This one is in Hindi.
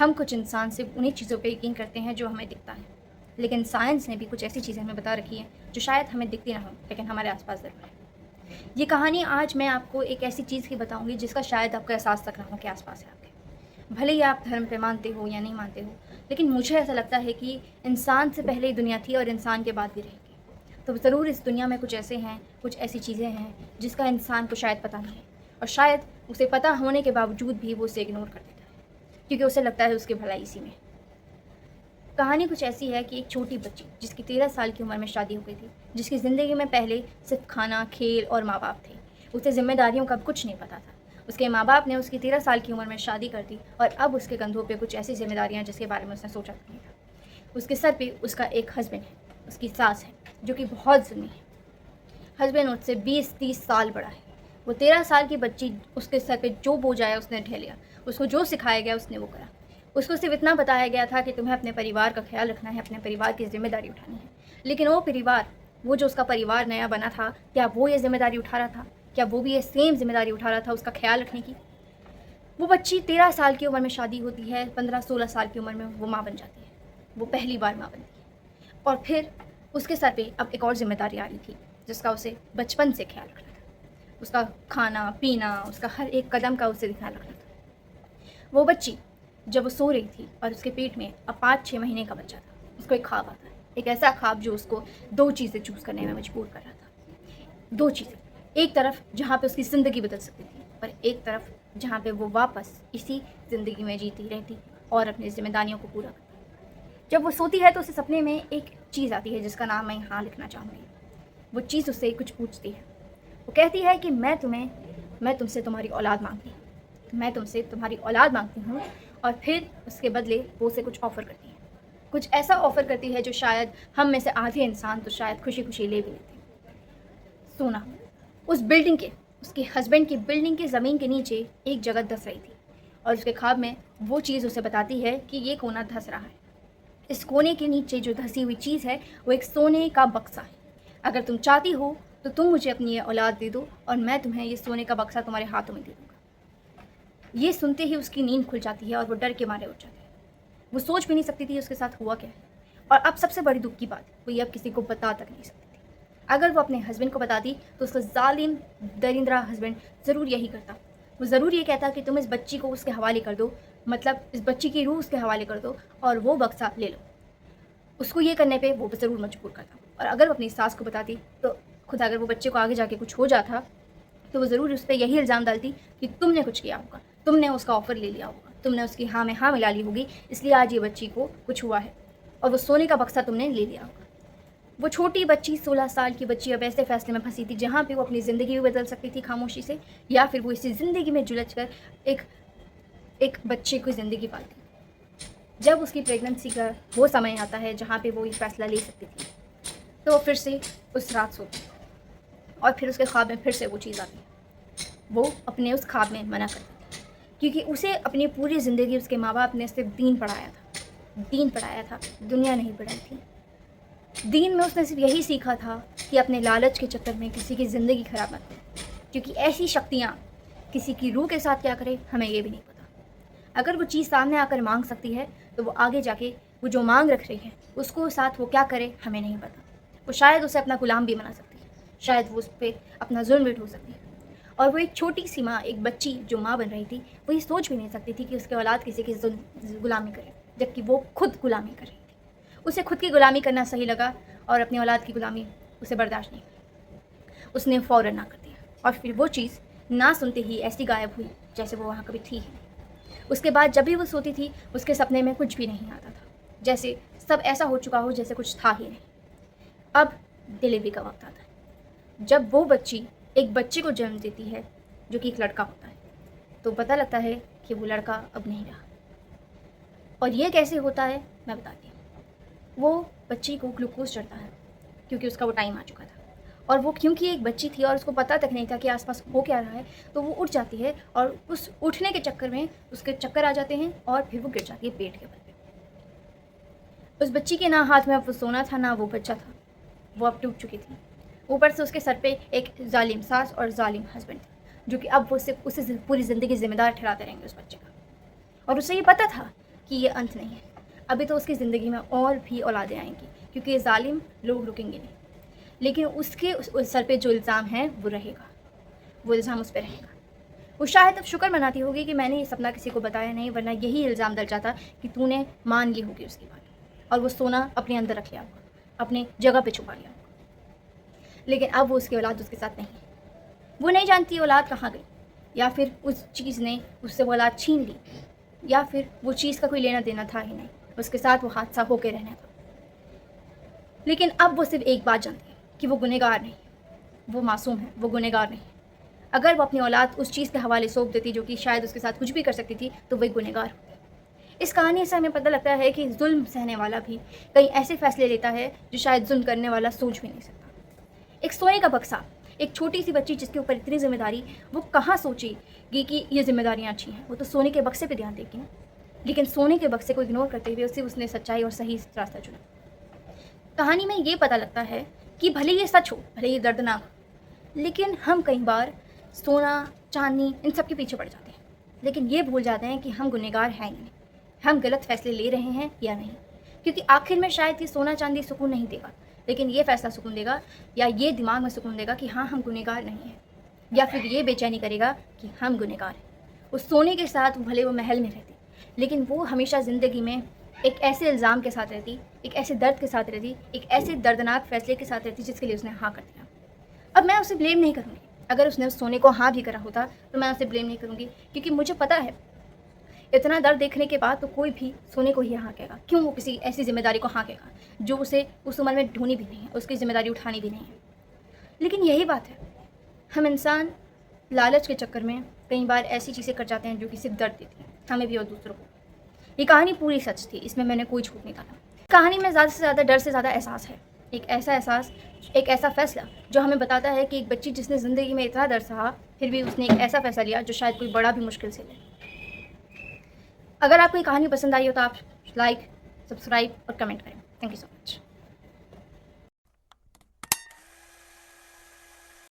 हम कुछ इंसान सिर्फ उन्हीं चीज़ों पे यकीन करते हैं जो हमें दिखता है, लेकिन साइंस ने भी कुछ ऐसी चीज़ें हमें बता रखी हैं जो शायद हमें दिखती ना हो लेकिन हमारे आसपास ज़रूर है। ये कहानी आज मैं आपको एक ऐसी चीज़ की बताऊंगी जिसका शायद आपको एहसास तक ना हो कि आसपास है आपके। भले ही आप धर्म पे मानते हो या नहीं मानते हो, लेकिन मुझे ऐसा लगता है कि इंसान से पहले ही दुनिया थी और इंसान के बाद भी रहेगी। तो ज़रूर इस दुनिया में कुछ ऐसे हैं, कुछ ऐसी चीज़ें हैं जिसका इंसान को शायद पता नहीं है, और शायद उसे पता होने के बावजूद भी वो उसे इग्नोर कर देता है क्योंकि उसे लगता है उसकी भलाई इसी में है। कहानी कुछ ऐसी है कि एक छोटी बच्ची जिसकी 13 साल की उम्र में शादी हो गई थी, जिसकी ज़िंदगी में पहले सिर्फ खाना, खेल और माँ बाप थे। उसे ज़िम्मेदारियों का कुछ नहीं पता था। उसके माँ बाप ने उसकी 13 साल की उम्र में शादी कर दी और अब उसके कंधों पे कुछ ऐसी जिम्मेदारियाँ जिसके बारे में उसने सोचा तक नहीं था। उसके सर पे उसका एक हस्बैंड है, उसकी सास है जो कि बहुत ज़ुल्मी है। हस्बैंड उससे 20-30 साल बड़ा है। वो 13 साल की बच्ची उसके सर पे जो बोझ आया उसने ढो लिया। उसको जो सिखाया गया उसने वो करा। उसको सिर्फ इतना बताया गया था कि तुम्हें अपने परिवार का ख्याल रखना है, अपने परिवार की ज़िम्मेदारी उठानी है। लेकिन वो परिवार, वो जो उसका परिवार नया बना था, क्या वो ये ज़िम्मेदारी उठा रहा था? क्या वो भी ये सेम ज़िम्मेदारी उठा रहा था उसका ख्याल रखने की? वो बच्ची 13 साल की उम्र में शादी होती है, 15-16 साल की उम्र में वो माँ बन जाती है। वो पहली बार माँ बनती है और फिर उसके सर पे अब एक और ज़िम्मेदारी आ रही थी जिसका उसे बचपन से ख्याल रखना था। उसका खाना पीना, उसका हर एक कदम का उसे ध्यान रखना था। वो बच्ची जब वो सो रही थी और उसके पेट में अब 5-6 महीने का बच्चा था, उसको एक ख्वाब आता है। एक ऐसा ख्वाब जो उसको 2 चीज़ें चूज़ करने में मजबूर कर रहा था। 2 चीज़ें, एक तरफ जहाँ पे उसकी ज़िंदगी बदल सकती थी और एक तरफ जहाँ पे वो वापस इसी ज़िंदगी में जीती रहती और अपनी ज़िम्मेदारियों को पूरा करती। जब वो सोती है तो उसे सपने में एक चीज़ आती है जिसका नाम मैं यहाँ लिखना चाहूँगी। वो चीज़ उससे कुछ पूछती है। वो कहती है कि मैं तुमसे तुम्हारी औलाद मांगती हूँ, मैं तुमसे तुम्हारी औलाद मांगती हूँ। और फिर उसके बदले वो उसे कुछ ऑफ़र करती है, कुछ ऐसा ऑफ़र करती है जो शायद हम में से आधे इंसान तो शायद खुशी खुशी ले भी लेते हैं। सोना। उस बिल्डिंग के, उसके हस्बैंड की बिल्डिंग की ज़मीन के नीचे एक जगह धंस रही थी और उसके ख्वाब में वो चीज़ उसे बताती है कि ये कोना धंस रहा है। इस कोने के नीचे जो धंसी हुई चीज़ है वो एक सोने का बक्सा है। अगर तुम चाहती हो तो तुम मुझे अपनी ये औलाद दे दो और मैं तुम्हें ये सोने का बक्सा तुम्हारे हाथों में दे दूँगा। ये सुनते ही उसकी नींद खुल जाती है और वो डर के मारे उठ जाती है। वो सोच भी नहीं सकती थी उसके साथ हुआ क्या है। और अब सबसे बड़ी दुख की बात, वो ये अब किसी को बता तक नहीं सकती थी। अगर वो अपने हस्बैंड को बताती तो उसका जालिम दरिंद्रा हस्बैंड ज़रूर यही करता। वो ज़रूर ये कहता कि तुम इस बच्ची को उसके हवाले कर दो, मतलब इस बच्ची की रूह उसके हवाले कर दो और वो बक्सा ले लो। उसको ये करने पे वो ज़रूर मजबूर करता। और अगर वो अपनी सास को बताती तो खुद अगर वो बच्चे को आगे जाके कुछ हो जाता तो वो ज़रूर उस पर यही इल्ज़ाम डालती कि तुमने कुछ किया होगा, तुमने उसका ऑफ़र ले लिया होगा, तुमने उसकी हाँ में हाँ मिला ली होगी, इसलिए आज ये बच्ची को कुछ हुआ है और वो सोने का बक्सा तुमने ले लिया होगा। वो छोटी बच्ची, 16 साल की बच्ची अब ऐसे फैसले में फंसी थी जहाँ पे वो अपनी ज़िंदगी भी बदल सकती थी खामोशी से, या फिर वो इसी ज़िंदगी में जुलझ कर एक एक बच्चे की ज़िंदगी पालती। जब उसकी प्रेगनेंसी का वो समय आता है जहाँ पे वो ये फ़ैसला ले सकती थी, तो वो फिर से उस रात सोती और फिर उसके ख्वाब में फिर से वो चीज़ आती। वो अपने उस ख्वाब में मना करती थी क्योंकि उसे अपनी पूरी ज़िंदगी उसके माँ बाप ने सिर्फ दीन पढ़ाया था, दीन पढ़ाया था, दुनिया नहीं पढ़ाई थी। दीन में उसने सिर्फ यही सीखा था कि अपने लालच के चक्कर में किसी की ज़िंदगी ख़राब मत करें, क्योंकि ऐसी शक्तियाँ किसी की रूह के साथ क्या करें हमें ये भी नहीं पता। अगर वो चीज़ सामने आकर मांग सकती है तो वो आगे जाके वो जो मांग रख रही है उसको साथ वो क्या करे हमें नहीं पता। वो शायद उसे अपना गुलाम भी बना सकती है, शायद वो उस पर अपना जुल्म भी ढो सकती है। और वो एक छोटी सी माँ, एक बच्ची जो माँ बन रही थी, वो ये सोच भी नहीं सकती थी कि उसके औलाद किसी की गुलामी करे, जबकि वो खुद गुलामी कर रही थी। उसे खुद की गुलामी करना सही लगा और अपनी औलाद की गुलामी उसे बर्दाश्त नहीं हुई। उसने फ़ौरन ना कर दिया और फिर वो चीज़ ना सुनते ही ऐसी गायब हुई जैसे वो वहाँ कभी थी ही नहीं। उसके बाद जब भी वो सोती थी उसके सपने में कुछ भी नहीं आता था, जैसे सब ऐसा हो चुका हो जैसे कुछ था ही नहीं। अब डिलीवरी का वक्त आता है। जब वो बच्ची एक बच्चे को जन्म देती है जो कि एक लड़का होता है, तो पता लगता है कि वो लड़का अब नहीं रहा। और ये कैसे होता है मैं बताती हूँ। वो बच्ची को ग्लूकोज चढ़ता है क्योंकि उसका वो टाइम आ चुका था, और वो क्योंकि एक बच्ची थी और उसको पता तक नहीं था कि आसपास हो क्या रहा है, तो वो उठ जाती है और उस उठने के चक्कर में उसके चक्कर आ जाते हैं और फिर वो गिर जाती है पेट के बल पे। उस बच्ची के ना हाथ में अब वो सोना था ना वो बच्चा था, वो अब टूट चुकी थी। ऊपर से उसके सर पे एक जालिम सास और जालिम हस्बैंड था जो कि अब वो सिर्फ उसे पूरी ज़िंदगी ज़िम्मेदार ठहराते रहेंगे उस बच्चे का। और उसे ये पता था कि ये अंत नहीं है, अभी तो उसकी ज़िंदगी में और भी औलादें आएंगी, क्योंकि ये जालिम लोग रुकेंगे नहीं। लेकिन उसके उस सर पे जो इल्ज़ाम है वो रहेगा, वो इल्ज़ाम उस पर रहेगा। वो शायद अब शुक्र मनाती होगी कि मैंने ये सपना किसी को बताया नहीं, वरना यही इल्ज़ाम डल जाता कि तूने मान ली होगी उसकी बात और वो सोना अपने अंदर रख लिया होगा, अपने जगह पे छुपा लिया होगा। लेकिन अब वो उसकी औलाद उसके साथ नहीं है, वो नहीं जानती औलाद कहाँ गई, या फिर उस चीज़ ने उससे वो औलाद छीन ली, या फिर वो चीज़ का कोई लेना देना था ही नहीं, उसके साथ वो हादसा होके रहना था। लेकिन अब वो सिर्फ एक बात जानती है कि वो गुनहगार नहीं, वो मासूम है, वो गुनहगार नहीं। अगर वो अपनी औलाद उस चीज़ के हवाले सौंप देती जो कि शायद उसके साथ कुछ भी कर सकती थी, तो वही गुनहगार होती। इस कहानी से हमें पता लगता है कि जुल्म सहने वाला भी कई ऐसे फैसले लेता है जो शायद जुल्म करने वाला सोच भी नहीं सकता। एक सोने का बक्सा, एक छोटी सी बच्ची जिसके ऊपर इतनी जिम्मेदारी, वो कहाँ सोचेगी कि ये जिम्मेदारियाँ अच्छी हैं। वो तो सोने के बक्से पे ध्यान देगी ना, लेकिन सोने के बक्से को इग्नोर करते हुए उसने सच्चाई और सही रास्ता चुना। कहानी में ये पता लगता है कि भले ये सच हो, भले ये दर्दनाक हो, लेकिन हम कई बार सोना, चांदी इन सब के पीछे पड़ जाते हैं, लेकिन ये भूल जाते हैं कि हम गुनहगार हैं या नहीं, हम गलत फैसले ले रहे हैं या नहीं। क्योंकि आखिर में शायद ये सोना चांदी सुकून नहीं देगा, लेकिन ये फैसला सुकून देगा, या ये दिमाग में सुकून देगा कि हाँ हम गुनहगार नहीं हैं, या फिर ये बेचैनी करेगा कि हम गुनहगार हैं। उस सोने के साथ भले वो महल में रहती, लेकिन वो हमेशा ज़िंदगी में एक ऐसे इल्ज़ाम के साथ रहती, एक ऐसे दर्द के साथ रहती, एक ऐसे दर्दनाक फैसले के साथ रहती जिसके लिए उसने हाँ कर दिया। अब मैं उसे ब्लेम नहीं करूँगी, अगर उसने उस सोने को हाँ भी करा होता तो मैं उसे ब्लेम नहीं करूँगी, क्योंकि मुझे पता है इतना दर्द देखने के बाद तो कोई भी सोने को ही हाँ कहेगा। क्यों वो किसी ऐसी जिम्मेदारी को हाँ कहेगा जो उसे उस उम्र में ढूंढनी भी नहीं है, उसकी जिम्मेदारी उठानी भी नहीं है। लेकिन यही बात है, हम इंसान लालच के चक्कर में कई बार ऐसी चीज़ें कर जाते हैं जो कि सिर्फ दर्द देती हैं, हमें भी और दूसरों को। ये कहानी पूरी सच थी, इसमें मैंने कोई झूठ नहीं कहा। कहानी में ज़्यादा से ज़्यादा डर से ज़्यादा एहसास है, एक ऐसा एहसास, एक ऐसा फैसला जो हमें बताता है कि एक बच्ची जिसने ज़िंदगी में इतना दर्द सहा, फिर भी उसने एक ऐसा फैसला लिया जो शायद कोई बड़ा भी मुश्किल से ले। अगर आपको ये कहानी पसंद आई हो तो आप लाइक, सब्सक्राइब और कमेंट करें। Thank you so much.